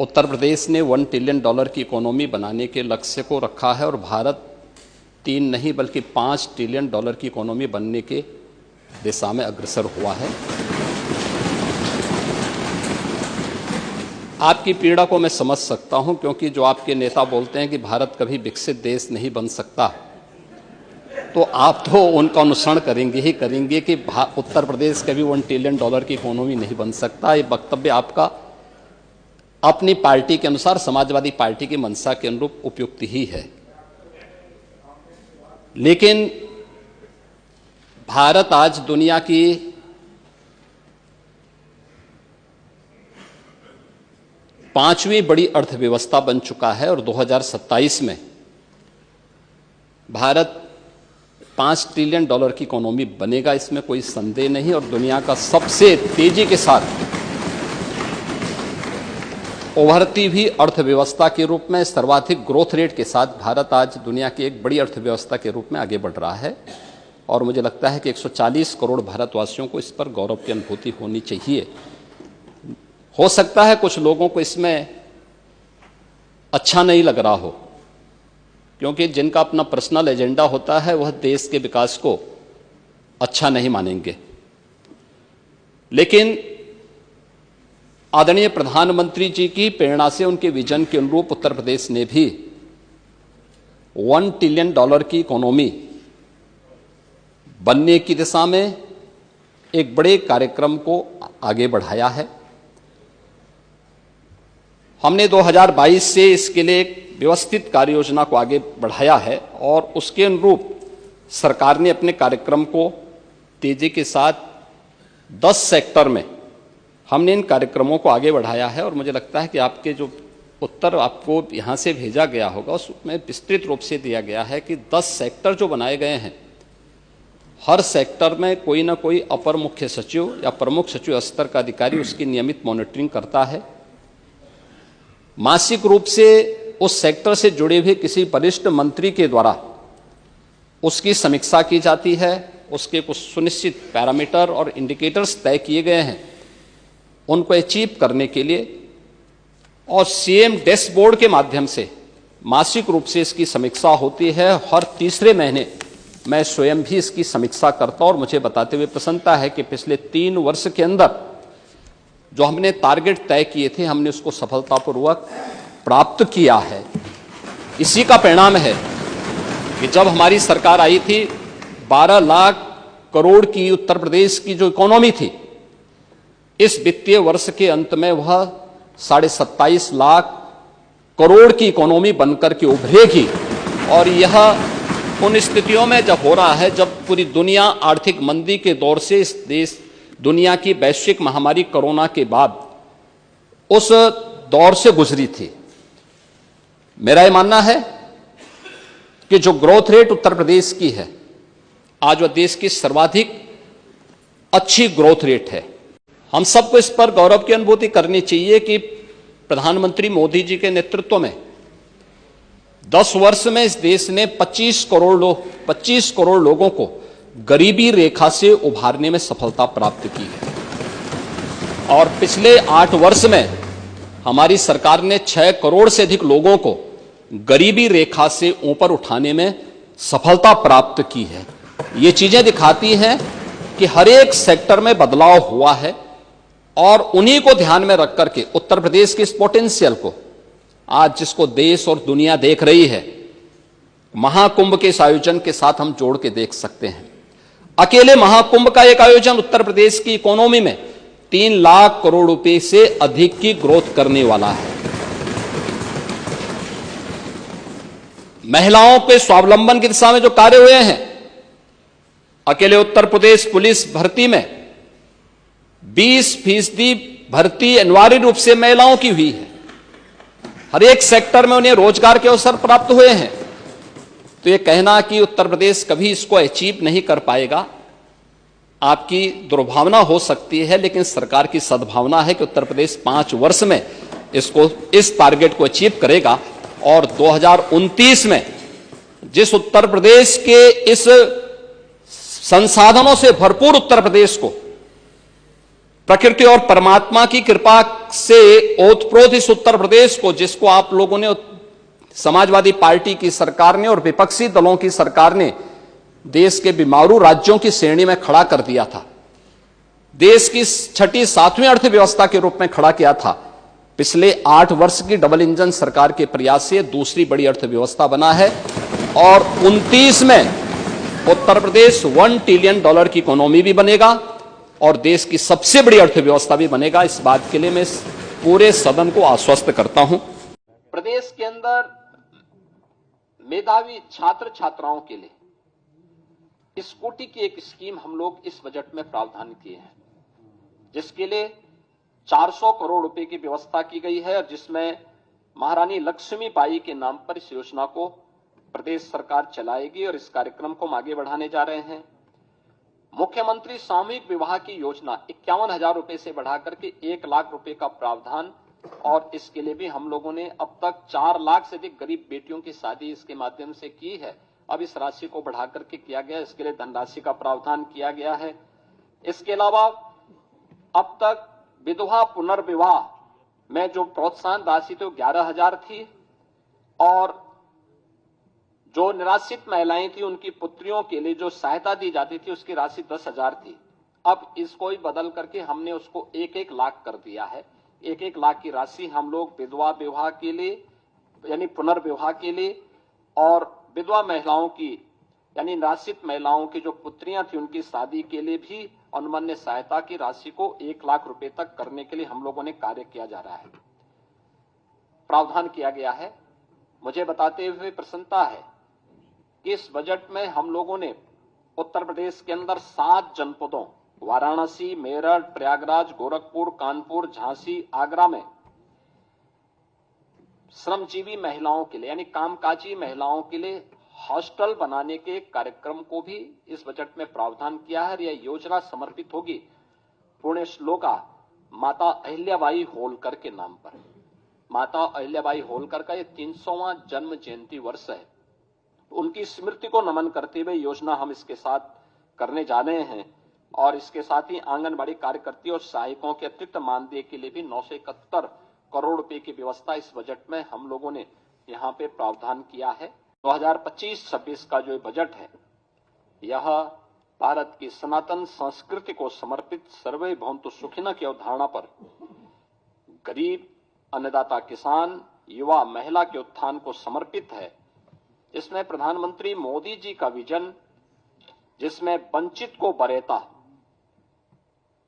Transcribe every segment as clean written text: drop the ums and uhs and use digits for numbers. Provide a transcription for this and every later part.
उत्तर प्रदेश ने $1 ट्रिलियन की इकोनॉमी बनाने के लक्ष्य को रखा है और भारत 3 नहीं बल्कि $5 ट्रिलियन की इकोनॉमी बनने के दिशा में अग्रसर हुआ है। आपकी पीड़ा को मैं समझ सकता हूं, क्योंकि जो आपके नेता बोलते हैं कि भारत कभी विकसित देश नहीं बन सकता, तो आप तो उनका अनुसरण करेंगे ही करेंगे कि उत्तर प्रदेश कभी $1 ट्रिलियन की इकोनॉमी नहीं बन सकता। ये वक्तव्य आपका अपनी पार्टी के अनुसार, समाजवादी पार्टी की मंशा के अनुरूप उपयुक्त ही है, लेकिन भारत आज दुनिया की पांचवी बड़ी अर्थव्यवस्था बन चुका है और 2027 में भारत $5 ट्रिलियन की इकोनॉमी बनेगा, इसमें कोई संदेह नहीं। और दुनिया का सबसे तेजी के साथ उभरती हुई अर्थव्यवस्था के रूप में, सर्वाधिक ग्रोथ रेट के साथ भारत आज दुनिया की एक बड़ी अर्थव्यवस्था के रूप में आगे बढ़ रहा है। और मुझे लगता है कि 140 करोड़ भारतवासियों को इस पर गौरव की अनुभूति होनी चाहिए। हो सकता है कुछ लोगों को इसमें अच्छा नहीं लग रहा हो, क्योंकि जिनका अपना पर्सनल एजेंडा होता है वह देश के विकास को अच्छा नहीं मानेंगे, लेकिन आदरणीय प्रधानमंत्री जी की प्रेरणा से, उनके विजन के अनुरूप उत्तर प्रदेश ने भी $1 ट्रिलियन की इकोनॉमी बनने की दिशा में एक बड़े कार्यक्रम को आगे बढ़ाया है। हमने 2022 से इसके लिए एक व्यवस्थित कार्य योजना को आगे बढ़ाया है और उसके अनुरूप सरकार ने अपने कार्यक्रम को तेजी के साथ 10 सेक्टर में हमने इन कार्यक्रमों को आगे बढ़ाया है। और मुझे लगता है कि आपके जो उत्तर आपको यहाँ से भेजा गया होगा उसमें विस्तृत रूप से दिया गया है कि 10 सेक्टर जो बनाए गए हैं, हर सेक्टर में कोई ना कोई अपर मुख्य सचिव या प्रमुख सचिव स्तर का अधिकारी उसकी नियमित मॉनिटरिंग करता है। मासिक रूप से उस सेक्टर से जुड़े हुए किसी वरिष्ठ मंत्री के द्वारा उसकी समीक्षा की जाती है। उसके कुछ सुनिश्चित पैरामीटर और इंडिकेटर्स तय किए गए हैं उनको अचीव करने के लिए, और सीएम डैशबोर्ड के माध्यम से मासिक रूप से इसकी समीक्षा होती है। हर तीसरे महीने मैं स्वयं भी इसकी समीक्षा करता हूं और मुझे बताते हुए प्रसन्नता है कि पिछले 3 वर्ष के अंदर जो हमने टारगेट तय किए थे, हमने उसको सफलतापूर्वक प्राप्त किया है। इसी का परिणाम है कि जब हमारी सरकार आई थी, 12 लाख करोड़ की उत्तर प्रदेश की जो इकोनॉमी थी, इस वित्तीय वर्ष के अंत में वह 27.5 लाख करोड़ की इकोनॉमी बनकर के उभरेगी। और यह उन स्थितियों में जब हो रहा है जब पूरी दुनिया आर्थिक मंदी के दौर से इस देश दुनिया की वैश्विक महामारी कोरोना के बाद उस दौर से गुजरी थी। मेरा यह मानना है कि जो ग्रोथ रेट उत्तर प्रदेश की है, आज वह देश की सर्वाधिक अच्छी ग्रोथ रेट है। हम सबको इस पर गौरव की अनुभूति करनी चाहिए कि प्रधानमंत्री मोदी जी के नेतृत्व में 10 वर्ष में इस देश ने 25 करोड़ लोगों को गरीबी रेखा से उभारने में सफलता प्राप्त की है। और पिछले 8 वर्ष में हमारी सरकार ने 6 करोड़ से अधिक लोगों को गरीबी रेखा से ऊपर उठाने में सफलता प्राप्त की है। ये चीजें दिखाती हैं कि हर एक सेक्टर में बदलाव हुआ है, और उन्हीं को ध्यान में रख करके उत्तर प्रदेश के इस पोटेंशियल को आज जिसको देश और दुनिया देख रही है, महाकुंभ के इस आयोजन के साथ हम जोड़ के देख सकते हैं। अकेले महाकुंभ का एक आयोजन उत्तर प्रदेश की इकोनॉमी में 3 लाख करोड़ रुपए से अधिक की ग्रोथ करने वाला है। महिलाओं के स्वावलंबन की दिशा में जो कार्य हुए हैं, अकेले उत्तर प्रदेश पुलिस भर्ती में 20% भर्ती अनिवार्य रूप से महिलाओं की हुई है। हर एक सेक्टर में उन्हें रोजगार के अवसर प्राप्त हुए हैं। तो यह कहना कि उत्तर प्रदेश कभी इसको अचीव नहीं कर पाएगा, आपकी दुर्भावना हो सकती है, लेकिन सरकार की सद्भावना है कि उत्तर प्रदेश 5 वर्ष में इस टारगेट को अचीव करेगा। और 2029 में जिस उत्तर प्रदेश के इस संसाधनों से भरपूर उत्तर प्रदेश को प्रकृति और परमात्मा की कृपा से ओतप्रोत इस उत्तर प्रदेश को, जिसको आप लोगों ने, समाजवादी पार्टी की सरकार ने और विपक्षी दलों की सरकार ने देश के बीमारू राज्यों की श्रेणी में खड़ा कर दिया था, देश की छठी सातवीं अर्थव्यवस्था के रूप में खड़ा किया था, पिछले 8 वर्ष की डबल इंजन सरकार के प्रयास से दूसरी बड़ी अर्थव्यवस्था बना है और 29 में उत्तर प्रदेश $1 ट्रिलियन की इकोनॉमी भी बनेगा और देश की सबसे बड़ी अर्थव्यवस्था भी बनेगा। इस बात के लिए मैं पूरे सदन को आश्वस्त करता हूं। प्रदेश के अंदर मेधावी छात्र छात्राओं के लिए स्कूटी की एक स्कीम हम लोग इस बजट में प्रावधान किए हैं, जिसके लिए 400 करोड़ रुपए की व्यवस्था की गई है और जिसमें महारानी लक्ष्मीबाई के नाम पर इस योजना को प्रदेश सरकार चलाएगी और इस कार्यक्रम को हम आगे बढ़ाने जा रहे हैं। मुख्यमंत्री सामूहिक विवाह की योजना 51,000 रुपए से बढ़ाकर के 1 लाख रुपए का प्रावधान, और इसके लिए भी हम लोगों ने अब तक 4 लाख से अधिक गरीब बेटियों की शादी इसके माध्यम से की है। अब इस राशि को बढ़ाकर के किया गया, इसके लिए धनराशि का प्रावधान किया गया है। इसके अलावा अब तक विधवा पुनर्विवाह में जो प्रोत्साहन राशि थी वो 11,000 थी और जो निराश्रित महिलाएं थी उनकी पुत्रियों के लिए जो सहायता दी जाती थी उसकी राशि 10,000 थी। अब इसको ही बदल करके हमने उसको 1-1 लाख कर दिया है। 1-1 लाख की राशि हम लोग विधवा विवाह के लिए यानी पुनर्विवाह के लिए और विधवा महिलाओं की यानी निराश्रित महिलाओं की जो पुत्रियां थी उनकी शादी के लिए भी अनुमन्य सहायता की राशि को 1 लाख रुपए तक करने के लिए हम लोगों ने कार्य किया जा रहा है, प्रावधान किया गया है। मुझे बताते हुए प्रसन्नता है कि इस बजट में हम लोगों ने उत्तर प्रदेश के अंदर 7 जनपदों वाराणसी, मेरठ, प्रयागराज, गोरखपुर, कानपुर, झांसी, आगरा में श्रमजीवी महिलाओं के लिए यानी कामकाजी महिलाओं के लिए हॉस्टल बनाने के कार्यक्रम को भी इस बजट में प्रावधान किया है। यह योजना समर्पित होगी पुण्य श्लोका माता अहिल्याबाई होलकर के नाम पर। माता अहिल्याबाई होलकर का यह 300वां जन्म जयंती वर्ष है। उनकी स्मृति को नमन करते हुए योजना हम इसके साथ करने जा रहे हैं और इसके साथ ही आंगनबाड़ी कार्यकर्ती और सहायकों के अतिरिक्त मानदेय के लिए भी 971 करोड़ रुपए की व्यवस्था इस बजट में हम लोगों ने यहाँ पे प्रावधान किया है। 2025-26 का जो बजट है यह भारत की सनातन संस्कृति को समर्पित सर्वे भवन्तु सुखिनः की अवधारणा पर गरीब, अन्नदाता किसान, युवा, महिला के उत्थान को समर्पित है। इसमें प्रधानमंत्री मोदी जी का विजन, जिसमें वंचित को वरीयता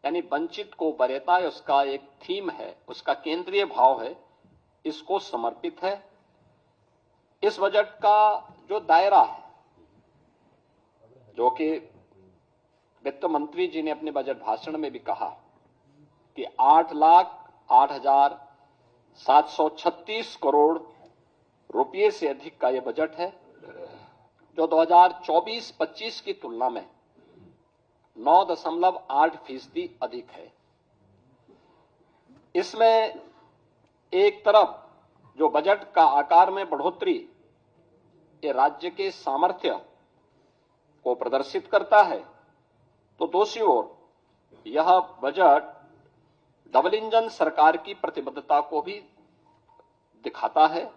यानी वंचित को वरीयता उसका एक थीम है, उसका केंद्रीय भाव है, इसको समर्पित है। इस बजट का जो दायरा है, जो कि वित्त मंत्री जी ने अपने बजट भाषण में भी कहा कि 8,08,736 करोड़ रुपये से अधिक का यह बजट है, जो 2024-25 की तुलना में 9.8% अधिक है। इसमें एक तरफ जो बजट का आकार में बढ़ोतरी ये राज्य के सामर्थ्य को प्रदर्शित करता है, तो दूसरी ओर यह बजट डबल इंजन सरकार की प्रतिबद्धता को भी दिखाता है।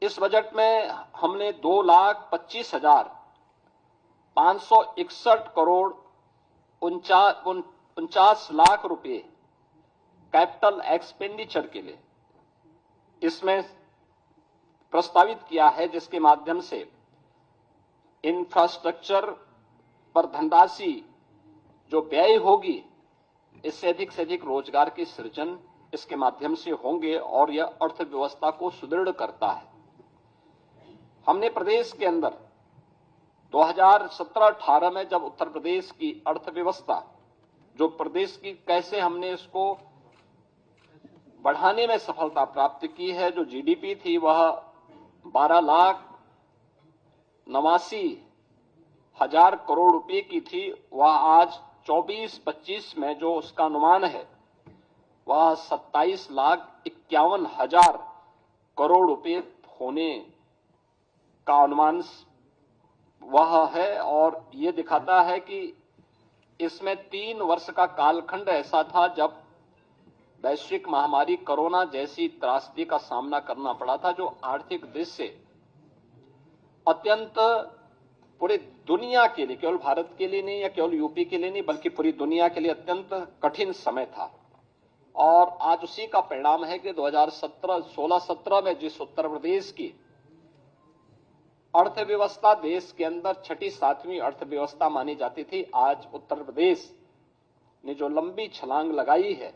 इस बजट में हमने 2,25,561 करोड़ 49 लाख रुपए कैपिटल एक्सपेंडिचर के लिए इसमें प्रस्तावित किया है, जिसके माध्यम से इंफ्रास्ट्रक्चर पर धनराशि जो व्यय होगी इससे अधिक रोजगार के सृजन इसके माध्यम से होंगे और यह अर्थव्यवस्था को सुदृढ़ करता है। हमने प्रदेश के अंदर 2017-18 में जब उत्तर प्रदेश की अर्थव्यवस्था जो प्रदेश की कैसे हमने इसको बढ़ाने में सफलता प्राप्त की है, जो जीडीपी थी वह 12,89,000 करोड़ रुपए की थी, वह आज 24-25 में जो उसका अनुमान है वह 27,51,000 करोड़ रुपए होने का अनुमान वह है। और ये दिखाता है कि इसमें 3 वर्ष का कालखंड ऐसा था जब वैश्विक महामारी कोरोना जैसी त्रासदी का सामना करना पड़ा था, जो आर्थिक दृष्टि से अत्यंत पूरी दुनिया के लिए, केवल भारत के लिए नहीं या केवल यूपी के लिए नहीं, बल्कि पूरी दुनिया के लिए अत्यंत कठिन समय था। और आज उसी का परिणाम है कि 2016-17 में जिस उत्तर प्रदेश की अर्थव्यवस्था देश के अंदर 6ठी-7वीं अर्थव्यवस्था मानी जाती थी, आज उत्तर प्रदेश ने जो लंबी छलांग लगाई है,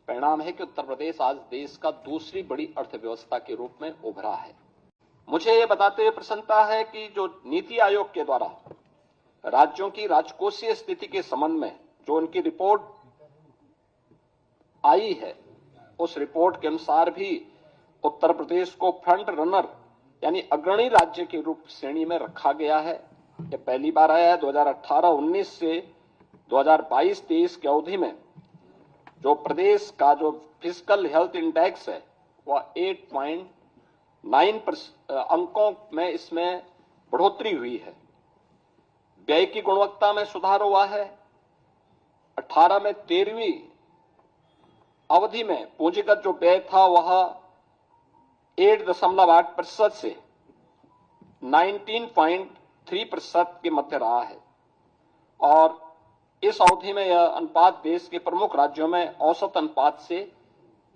परिणाम है कि उत्तर प्रदेश आज देश का दूसरी बड़ी अर्थव्यवस्था के रूप में उभरा है। मुझे ये बताते हुए प्रसन्नता है कि जो नीति आयोग के द्वारा राज्यों की राजकोषीय स्थिति के संबंध में जो उनकी रिपोर्ट आई है, उस रिपोर्ट के अनुसार भी उत्तर प्रदेश को फ्रंट रनर यानी अग्रणी राज्य के रूप श्रेणी में रखा गया है। यह पहली बार आया है। 2018-19 से 2022-23 की अवधि में जो प्रदेश का जो फिस्कल हेल्थ इंडेक्स है वह 8.9 अंकों में इसमें बढ़ोतरी हुई है। व्यय की गुणवत्ता में सुधार हुआ है। 18 में 13वीं अवधि में पूंजीगत जो व्यय था वह 8.8% से 19.3% के मध्य रहा है और इस अवधि में यह अनुपात देश के प्रमुख राज्यों में औसत अनुपात से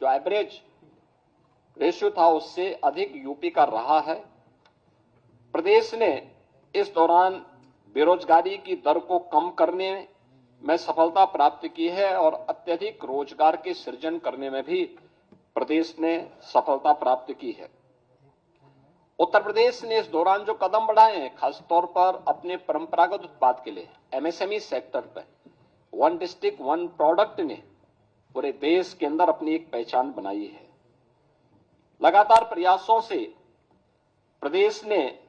जो एवरेज रेशियो था उससे अधिक यूपी का रहा है। प्रदेश ने इस दौरान बेरोजगारी की दर को कम करने में सफलता प्राप्त की है और अत्यधिक रोजगार के सृजन करने में भी प्रदेश ने सफलता प्राप्त की है। उत्तर प्रदेश ने इस दौरान जो कदम बढ़ाए हैं, खासतौर पर अपने परंपरागत उत्पाद के लिए एमएसएमई सेक्टर पर वन डिस्ट्रिक्ट वन प्रोडक्ट ने पूरे देश के अंदर अपनी एक पहचान बनाई है। लगातार प्रयासों से प्रदेश ने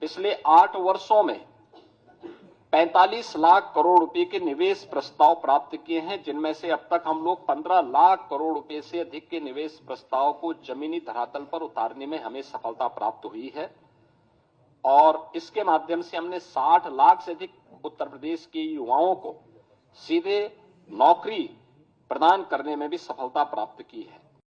पिछले 8 वर्षों में 45 लाख करोड़ रुपए के निवेश प्रस्ताव प्राप्त किए हैं, जिनमें से अब तक हम लोग 15 लाख करोड़ रुपए से अधिक के निवेश प्रस्ताव को जमीनी धरातल पर उतारने में हमें सफलता प्राप्त हुई है और इसके माध्यम से हमने 60 लाख से अधिक उत्तर प्रदेश के युवाओं को सीधे नौकरी प्रदान करने में भी सफलता प्राप्त की है।